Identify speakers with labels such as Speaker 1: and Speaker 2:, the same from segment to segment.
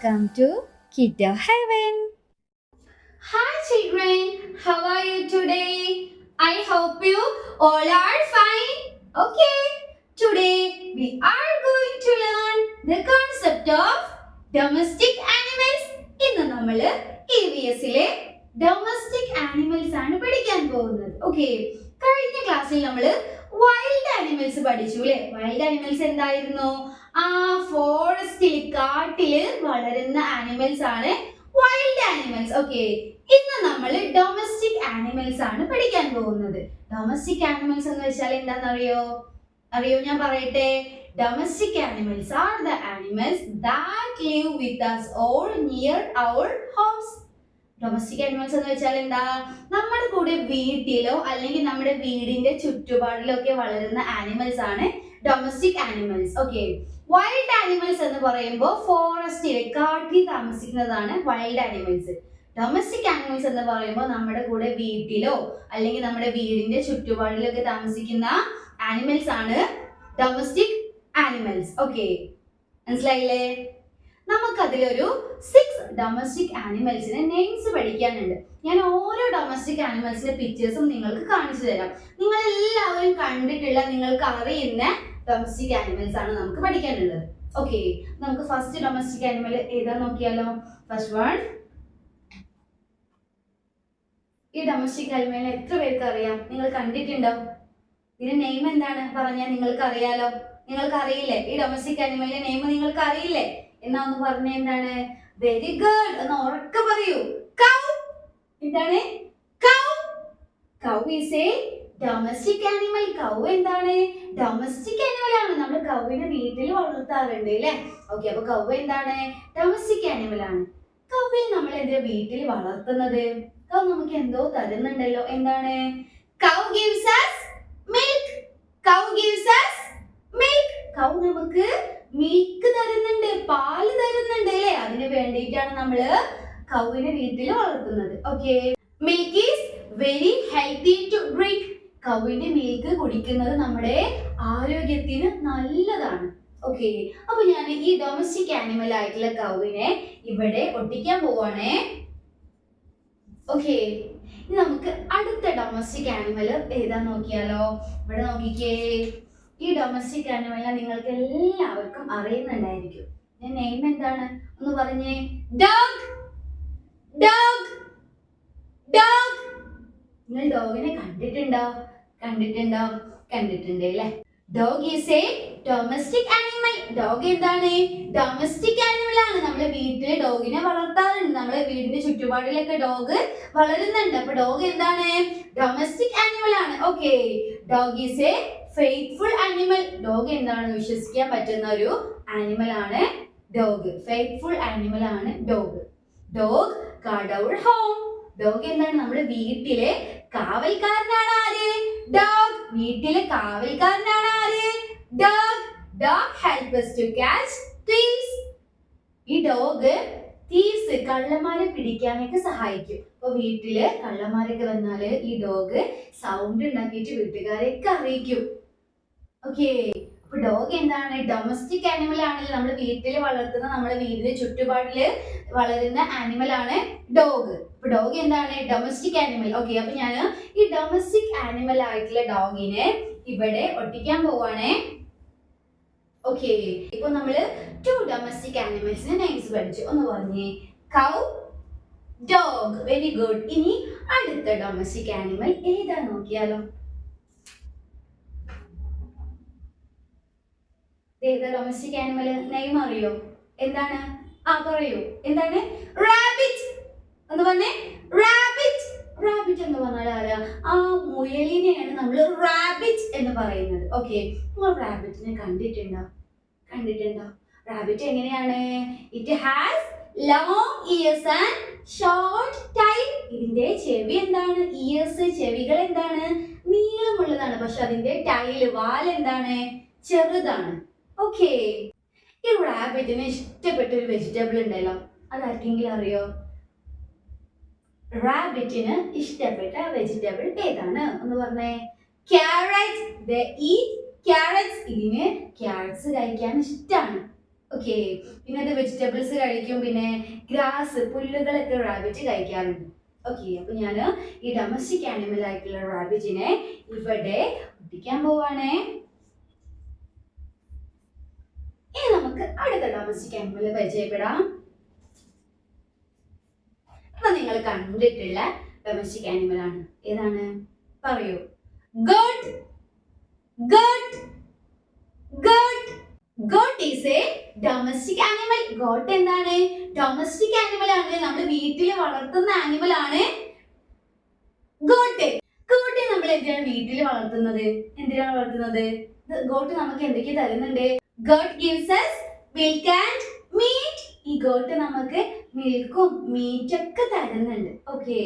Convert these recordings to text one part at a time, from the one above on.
Speaker 1: welcome to Kiddo Heaven.
Speaker 2: Hi children, how are you today? I hope you all are fine. Okay, today we are going to learn the concept of domestic animals. ഇന്ന് നമ്മൾ EVSലെ domestic animals ആണ് പഠിക്കാൻ പോകുന്നത്. Okay, കഴിഞ്ഞ ക്ലാസ്സിൽ നമ്മൾ wild animals പഠിച്ചു അല്ലേ? വൈൽഡ് ആനിമൽസ് എന്തായിരുന്നു? ഫോറസ്റ്റിൽ കാട്ടില് വളരുന്ന ആനിമൽസ് ആണ് വൈൽഡ് ആനിമൽസ്. ഓക്കെ, ഇന്ന് നമ്മൾ ഡൊമസ്റ്റിക് ആനിമൽസ് ആണ് പഠിക്കാൻ പോകുന്നത്. ഡൊമസ്റ്റിക് ആനിമൽസ് എന്ന് വെച്ചാൽ എന്താണെന്നറിയോ? ഞാൻ പറയട്ടെ. Domestic animals are the animals that live with us or near our homes. Domestic animals എന്ന് വെച്ചാൽ എന്താ? നമ്മുടെ കൂടെ വീട്ടിലോ അല്ലെങ്കിൽ നമ്മുടെ വീടിന്റെ ചുറ്റുപാടിലോ ഒക്കെ വളരുന്ന ആനിമൽസ് ആണ് domestic animals. Okay, wild animals എന്ന് പറയുമ്പോൾ ഫോറസ്റ്റിൽ കാട്ടിൽ താമസിക്കുന്നതാണ് വൈൽഡ് ആനിമൽസ്. ഡൊമസ്റ്റിക് ആനിമൽസ് എന്ന് പറയുമ്പോൾ നമ്മുടെ കൂടെ വീട്ടിലോ അല്ലെങ്കിൽ നമ്മുടെ വീടിന്റെ ചുറ്റുപാടിലോ ഒക്കെ താമസിക്കുന്ന ആനിമൽസ് ആണ് ഡൊമസ്റ്റിക് ആനിമൽസ്. ഓക്കെ, മനസ്സിലായില്ലേ? നമുക്കതിലൊരു 6 ഡൊമസ്റ്റിക് ആനിമൽസിന് നെയിംസ് പഠിക്കാനുണ്ട്. ഞാൻ ഓരോ ഡൊമസ്റ്റിക് ആനിമൽസിന്റെ പിക്ചേഴ്സും നിങ്ങൾക്ക് കാണിച്ചു തരാം. നിങ്ങൾ എല്ലാവരും കണ്ടിട്ടുള്ള, നിങ്ങൾക്ക് അറിയുന്ന ഡൊമസ്റ്റിക് ആനിമൽസ് ആണ് നമുക്ക് പഠിക്കാനുള്ളത്. ഓക്കെ, നമുക്ക് ഫസ്റ്റ് ഡൊമസ്റ്റിക് ആനിമൽ ഏതാ നോക്കിയാലോ? First one. ഈ ഡൊമസ്റ്റിക് ആനിമലിനെ എത്ര പേർക്ക് അറിയാം? നിങ്ങൾ കണ്ടിട്ടുണ്ടോ? ഇതിന്റെ നെയിം എന്താണ് പറഞ്ഞാൽ നിങ്ങൾക്ക് അറിയാലോ. നിങ്ങൾക്ക് അറിയില്ലേ? ഈ ഡൊമസ്റ്റിക് ആനിമലിന്റെ നെയിം നിങ്ങൾക്ക് അറിയില്ലേ? എന്നാ ഒന്ന് പറഞ്ഞ എന്താണ്? Very good. ഒന്ന് ഉറക്കെ പറയൂ. കൗ. എന്താണ്? Cow. Cow is a domestic animal. Cow എന്താണ്? ഡൊമസ്റ്റിക് ആനിമൽ ആണ്. നമ്മൾ കൗവിനെ വീട്ടിൽ വളർത്താറുണ്ട് അല്ലേ? ഓക്കെ, അപ്പൊ കൗ എന്താണ്? ഡൊമസ്റ്റിക് ആനിമൽ ആണ്. കൗവിനെ നമ്മൾ എന്തിനാ വീട്ടിൽ വളർത്തുന്നത്? കൗ നമുക്ക് എന്തോ തരുന്നുണ്ടല്ലോ. എന്താണ്? കൗ ഗിവ്സ് us മിൽക്ക്. കൗ ഗിവ്സ് us മിൽക്ക്. കൗ നമുക്ക് മിൽക്ക് തരുന്നുണ്ട്, പാല് തരുന്നുണ്ട് അല്ലേ? അതിന് വേണ്ടിയിട്ടാണ് നമ്മൾ കൗവിനെ വീട്ടിൽ വളർത്തുന്നത്. Okay, milk is very healthy to drink. കൗവിന്റെ മിൽക്ക് കുടിക്കുന്നത് നമ്മുടെ ആരോഗ്യത്തിന് നല്ലതാണ്. ഓക്കെ, അപ്പൊ ഞാൻ ഈ ഡൊമസ്റ്റിക് ആനിമൽ ആയിട്ടുള്ള കൗവിനെ ഇവിടെ ഒട്ടിക്കാൻ പോവാണേ. ഓക്കെ, ഇനി നമുക്ക് അടുത്ത ഡൊമസ്റ്റിക് ആനിമൽ ഏതാ നോക്കിയാലോ? ഇവിടെ നോക്കിക്കേ. ഈ ഡൊമസ്റ്റിക് ആനിമലിനെ നിങ്ങൾക്ക് എല്ലാവർക്കും അറിയുന്നുണ്ടായിരിക്കും. ഞാൻ നെയിം എന്താണ് ഒന്ന് പറഞ്ഞേ. ഡോഗ്. ഡോഗ്. ഡോഗ്. നിങ്ങൾ ഡോഗിനെ കണ്ടിട്ടുണ്ടോ? കണ്ടിട്ടുണ്ട് അല്ലേ? Dog is a domestic animal. Dog എന്താണ്? ഡൊമസ്റ്റിക് ആനിമൽ ആണ്. നമ്മൾ വീട്ടിൽ ഡോഗിനെ വളർത്താറുണ്ട്. നമ്മുടെ വീടിന്റെ ചുറ്റുപാടിലൊക്കെ ഡോഗ് വളരുന്നുണ്ട്. അപ്പൊ ഡോഗ് എന്താണ്? ഡൊമസ്റ്റിക് ആനിമൽ ആണ്. Okay, dog is A faithful animal. Dog എന്താണെന്ന് വിശ്വസിക്കാൻ പറ്റുന്ന ഒരു ആനിമൽ ആണ് ഡോഗ്. ഫെയ്ത്ത്ഫുൾ ആനിമൽ ആണ് dog. Dog guard our home. Dog എന്താണ്? നമ്മുടെ വീട്ടിലെ കാവൽക്കാരനാണ്. ആര്? ഡോഗ്. വീട്ടിലെ കാവൽക്കാരനാണ് ആര്? Dog. Dog help us to catch thieves. ഈ ഡോഗ് തീവ്സ് കള്ളന്മാരെ പിടിക്കാനൊക്കെ സഹായിക്കും. അപ്പൊ വീട്ടില് കള്ളന്മാരൊക്കെ വന്നാല് ഈ ഡോഗ് സൗണ്ട് ഉണ്ടാക്കിയിട്ട് വീട്ടുകാരെയൊക്കെ അറിയിക്കും. ഓക്കെ, അപ്പൊ ഡോഗ് എന്താണ്? ഡൊമസ്റ്റിക് ആനിമൽ ആണെങ്കിൽ നമ്മൾ വീട്ടിൽ വളർത്തുന്ന, നമ്മുടെ വീടിന്റെ ചുറ്റുപാടില് വളരുന്ന ആനിമൽ ആണ് ഡോഗ്. അപ്പൊ ഡോഗ് എന്താണ്? Domestic animal. ഓക്കെ, അപ്പൊ ഞാൻ ഈ ഡൊമസ്റ്റിക് ആനിമൽ ആയിട്ടുള്ള ഡോഗിനെ ഇവിടെ ഒട്ടിക്കാൻ പോവാണേ. ഓക്കെ, ഇപ്പൊ നമ്മള് 2 ഡൊമസ്റ്റിക് ആനിമൽസിന് നെയിംസ് പഠിച്ചു. ഒന്ന് പറഞ്ഞേ. കൗ, ഡോഗ്. Very good. ഇനി അടുത്ത ഡൊമസ്റ്റിക് ആനിമൽ ഏതാ നോക്കിയാലോ? ഏതാ ഡൊമസ്റ്റിക് ആനിമൽ? നെയിം അറിയോ? എന്താണ്? പറയൂ. എന്താണ്? റാബിറ്റ്. എന്ന് പറഞ്ഞേ. റാബിറ്റ്. റാബിറ്റ് എന്ന് പറഞ്ഞാൽ ആരാ? മുയലിനെയാണ് നമ്മൾ റാബിറ്റ് എന്ന് പറയുന്നത്. ഓക്കെ, നിങ്ങൾ റാബിറ്റിനെ കണ്ടിട്ടുണ്ടോ? റാബിറ്റ് എങ്ങനെയാണ്? It has long ears and short tail. ഇതിന്റെ ചെവി എന്താണ്? ഇയേഴ്സ്, ചെവികൾ എന്താണ്? നീളമുള്ളതാണ്. പക്ഷെ അതിന്റെ ടൈൽ, വാൽ എന്താണ്? ചെറുതാണ്. ഓക്കെ, ഈ റാബിറ്റിന് ഇഷ്ടപ്പെട്ട ഒരു വെജിറ്റബിൾ ഉണ്ടല്ലോ, അതാർക്കെങ്കിലും അറിയോ? റാബിറ്റിന് ഇഷ്ടപ്പെട്ട വെജിറ്റബിൾ ഏതാണ്? ഒന്ന് പറഞ്ഞേ. ക്യാരറ്റ്. They eat carrots. ഇതിന് ക്യാരറ്റ്സ് കഴിക്കാൻ ഇഷ്ടമാണ്. ഓക്കെ, പിന്നെ അത് വെജിറ്റബിൾസ് കഴിക്കും, പിന്നെ ഗ്രാസ് പുല്ലുകളൊക്കെ റാബിറ്റ് കഴിക്കാറുണ്ട്. ഓക്കെ, അപ്പൊ ഞാൻ ഈ ഡൊമസ്റ്റിക് ആനിമൽ ആയിട്ടുള്ള റാബിറ്റിനെ ഇവിടെ ഒട്ടിക്കാൻ പോവാണേ. ഇനി നമുക്ക് അടുത്ത ഡൊമസ്റ്റിക് ആനിമൽ പരിചയപ്പെടാം. ഇത് നിങ്ങൾ കണ്ടിട്ടുള്ള ഡൊമസ്റ്റിക് ആനിമൽ ആണ്. ഏതാണ്? പറയൂ. Got. Got. Got. Got is a domestic animal. Got എന്താണ്? ഡൊമസ്റ്റിക് ആനിമൽ ആണ്. നമ്മൾ വീട്ടിൽ വളർത്തുന്ന ആനിമൽ ആണ് ഗോട്ട്. ഗോട്ട് നമ്മൾ എന്തിനാണ് വീട്ടിൽ വളർത്തുന്നത്? എന്തിനാണ് വളർത്തുന്നത്? ഗോട്ട് നമുക്ക് എന്തൊക്കെ തരുന്നുണ്ട്? Goat gives us milk and meat. ഈ ഗോട്ട് നമുക്ക് മിൽക്കും മീറ്റ് ഒക്കെ തരുന്നുണ്ട്. ഓക്കെ,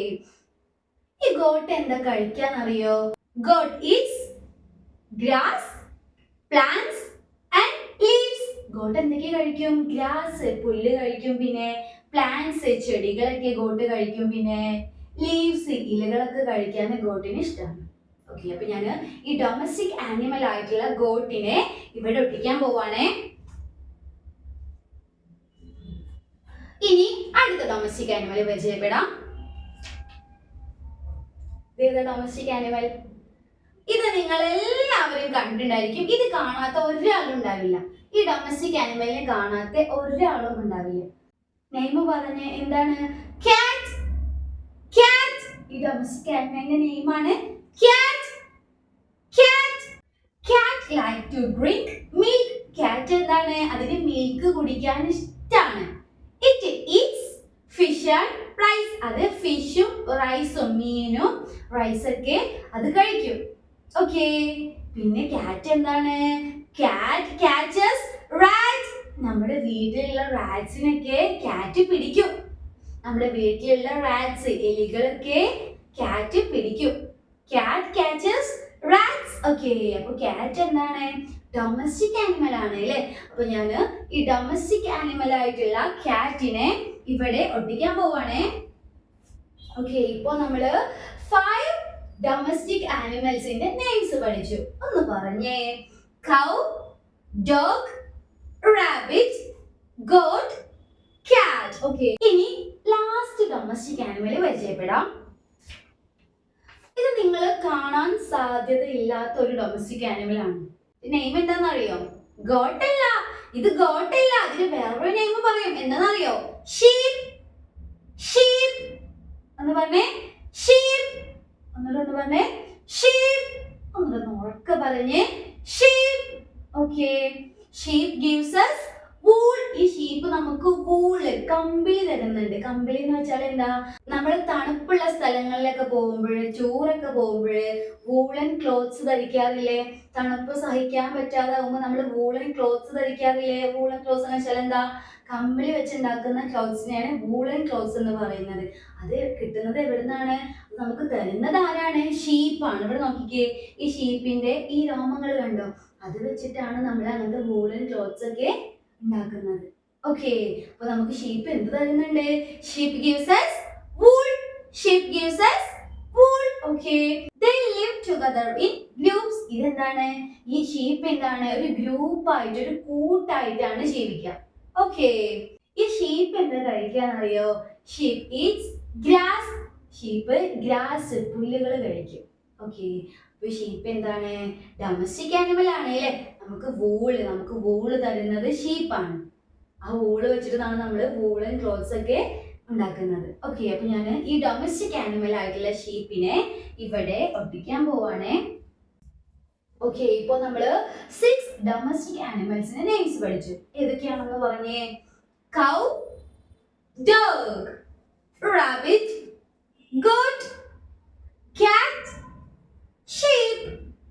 Speaker 2: ഈ ഗോട്ട് എന്താ കഴിക്കാന്നറിയോ? Goat eats grass, plants and leaves. Goat എന്തൊക്കെ കഴിക്കും? ഗ്രാസ് പുല്ല് കഴിക്കും, പിന്നെ പ്ലാന്റ്സ് ചെടികളൊക്കെ ഗോട്ട് കഴിക്കും, പിന്നെ ലീവ്സ് ഇലകളൊക്കെ കഴിക്കാൻ ഗോട്ടിന് ഇഷ്ടമാണ്. ഓക്കെ, അപ്പൊ ഞാൻ ഈ ഡൊമസ്റ്റിക് ആനിമൽ ആയിട്ടുള്ള ഗോട്ടിനെ ഇവിടെ ഒട്ടിക്കാൻ പോവാണേ. ഇനി അടുത്ത ഡൊമസ്റ്റിക് ആനിമൽ പരിചയപ്പെടാം. ഡൊമസ്റ്റിക് ആനിമൽ ഇത് നിങ്ങൾ എല്ലാവരും കണ്ടിട്ടുണ്ടായിരിക്കും. ഇത് കാണാത്ത ഒരാളും ഉണ്ടാവില്ല. ഈ ഡൊമസ്റ്റിക് ആനിമലിനെ കാണാത്ത ഒരാളും ഉണ്ടാവില്ല. നെയിം പറഞ്ഞ എന്താണ്? കാറ്റ്. കാറ്റ്. ഈ ഡൊമസ്റ്റിക് ആനിമലിന്റെ നെയിമാണ് കാറ്റ്. കാറ്റ്. കാറ്റ് ലൈക്ക് ടു ഡ്രിങ്ക് മിൽക്ക്. കാറ്റ് എന്താണ്? അതിന് മിൽക്ക് കുടിക്കാൻ ഇഷ്ടമാണ്. It eats fish and rice. അത് ഫിഷും റൈസും മീനും റൈസൊക്കെ അത് കഴിക്കും. ഓക്കെ, പിന്നെ കാറ്റ് എന്താണ്? കാറ്റ് ക്യാച്ചസ് റാറ്റ്. നമ്മുടെ വീട്ടിലുള്ള റാറ്റ്സിനൊക്കെ കാറ്റ് പിടിക്കും. നമ്മുടെ വീട്ടിലുള്ള റാറ്റ്സ് എലികളൊക്കെ കാറ്റ് പിടിക്കും. കാറ്റ് ക്യാച്ചസ് റാറ്റ്സ്. ഓക്കെ, അപ്പൊ കാറ്റ് എന്താണ്? ഡൊമസ്റ്റിക് ആനിമൽ ആണ് അല്ലേ? അപ്പൊ ഞാൻ ഈ ഡൊമസ്റ്റിക് ആനിമൽ ആയിട്ടുള്ള കാറ്റിനെ ഇവിടെ ഒട്ടിക്കാൻ പോവാണേ. ഓക്കെ, ഇപ്പൊ നമ്മള് 5 ഡൊമസ്റ്റിക് ആനിമൽസിന്റെ നെയിംസ് പഠിച്ചു. ഒന്ന് പറഞ്ഞേ. കൗ, ഡോഗ്, റാബിറ്റ്, ഗോട്ട്, കാറ്റ്. ഓക്കെ, ഇനി ലാസ്റ്റ് ഡൊമസ്റ്റിക് ആനിമൽ പരിചയപ്പെടാം. ഇത് നിങ്ങൾ കാണാൻ സാധ്യതയില്ലാത്ത ഒരു ഡൊമസ്റ്റിക് ആനിമൽ ആണ്. നെയിം എന്താണെന്നറിയോ? ഗോട്ടല്ല. ഇത് ഗോട്ടല്ല, അതിന് വേറൊരു നെയിം പറയും. എന്താണെന്നറിയോ? ഷീപ്പ്. ഷീപ്പ് എന്ന് പറഞ്ഞേ. ഷീപ്പ്. ഒന്നുകൂടെ പറഞ്ഞേ. ഷീപ്പ്. ഒന്നുകൂടെ ഉറക്കെ പറഞ്ഞേ. Sheep. Okay, sheep gives us wool. ഈ ഷീപ്പ് നമുക്ക് വൂള് കമ്പിളി തരുന്നുണ്ട്. കമ്പിളി എന്ന് വെച്ചാൽ എന്താ? നമ്മൾ തണുപ്പുള്ള സ്ഥലങ്ങളിലൊക്കെ പോകുമ്പോൾ, ടൂറൊക്കെ പോകുമ്പോൾ വൂളൻ ക്ലോത്ത്സ് ധരിക്കാറില്ലേ? തണുപ്പ് സഹിക്കാൻ പറ്റാതാവുമ്പോൾ നമ്മൾ വൂളൻ ക്ലോത്ത്സ് ധരിക്കാറില്ലേ? വൂളൻ ക്ലോത്ത്സ് എന്ന് വെച്ചാൽ എന്താ? കമ്പിളി വെച്ചുണ്ടാക്കുന്ന ക്ലോത്ത്സിനെയാണ് വൂളൻ ക്ലോത്ത്സ് എന്ന് പറയുന്നത്. അത് കിട്ടുന്നത് എവിടുന്നാണ്? നമുക്ക് തരുന്നത് ആരാണ്? ഷീപ്പാണ്. ഇവിടെ നോക്കിക്കേ, ഈ ഷീപ്പിന്റെ ഈ രോമങ്ങൾ കണ്ടോ? അത് വെച്ചിട്ടാണ് നമ്മൾ അങ്ങനത്തെ വൂളൻ ക്ലോത്ത്സ് ഒക്കെ ഉണ്ടാക്കുന്നത്. ഓക്കെ, അപ്പൊ നമുക്ക് ഷീപ്പ് എന്ത് തരുന്നുണ്ട്? Sheep gives us wool. Sheep gives us wool. Okay, they live together in groups. ഇതെന്താണ്? ഈ ഷീപ്പ് എന്താണ്? ഒരു ഗ്രൂപ്പ് ആയിട്ട്, ഒരു കൂട്ടായിട്ടാണ് ജീവിക്കുക. ഓക്കെ, ഈ ഷീപ്പ് എന്താ കഴിക്കാന്നറിയോ? Sheep eats grass. Sheep grass പുല്ലുകൾ കഴിക്കും. ഓക്കെ, അപ്പൊ ഷീപ്പ് എന്താണ്? ഡൊമസ്റ്റിക് ആനിമൽ ആണ് അല്ലേ? നമുക്ക് വൂള് തരുന്നത് ഷീപ്പാണ്. ആ വൂള് വെച്ചിട്ടാണ് നമ്മൾ വൂളൻ ക്ലോത്ത്സ് ഒക്കെ ഉണ്ടാക്കുന്നത്. ഓക്കെ, അപ്പൊ ഞാൻ ഈ ഡൊമസ്റ്റിക് ആനിമൽ ആയിട്ടുള്ള ഷീപ്പിനെ ഇവിടെ ഒട്ടിക്കാൻ പോവാണേ. ഓക്കെ, ഇപ്പൊ നമ്മള് 6 ഡൊമസ്റ്റിക് ആനിമൽസിന്റെ നെയിംസ് പഠിച്ചു. ഏതൊക്കെയാണെന്ന് പറഞ്ഞേ. കൗ, ഡോഗ്, റാബിറ്റ്, ഗോട്ട്, കാറ്റ്, ഷീപ്പ്.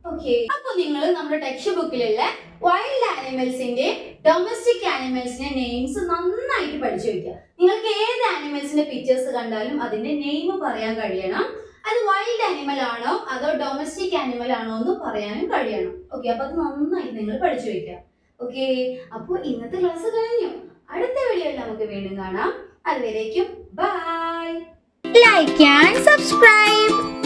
Speaker 2: ഓക്കെ, അപ്പൊ നിങ്ങൾ നമ്മുടെ ടെക്സ്റ്റ് ബുക്കിലുള്ള വൈൽഡ് ആനിമൽസിന്റെ ഡൊമസ്റ്റിക് ആനിമൽസിന്റെ നെയിംസ് നന്നായിട്ട് പഠിച്ചു വെക്കുക. നിങ്ങൾക്ക് ഏത് ആനിമൽസിന്റെ പിക്ചേഴ്സ് കണ്ടാലും അതിന്റെ നെയിം പറയാൻ കഴിയണം. അത് വൈൽഡ് ആനിമൽ ആണോ അതോ ഡൊമസ്റ്റിക് ആനിമൽ ആണോ എന്ന് പറയാനും കഴിയണം. ഓക്കെ, അപ്പൊ അത് നന്നായിട്ട് നിങ്ങൾ പഠിച്ചു വെക്കുക. ഓക്കെ, അപ്പോൾ ഇന്നത്തെ ക്ലാസ് കഴിഞ്ഞു. അടുത്ത വീഡിയോയിൽ നമുക്ക് വീണ്ടും കാണാം. അതുവരേക്കും ബൈ.
Speaker 1: Like and subscribe.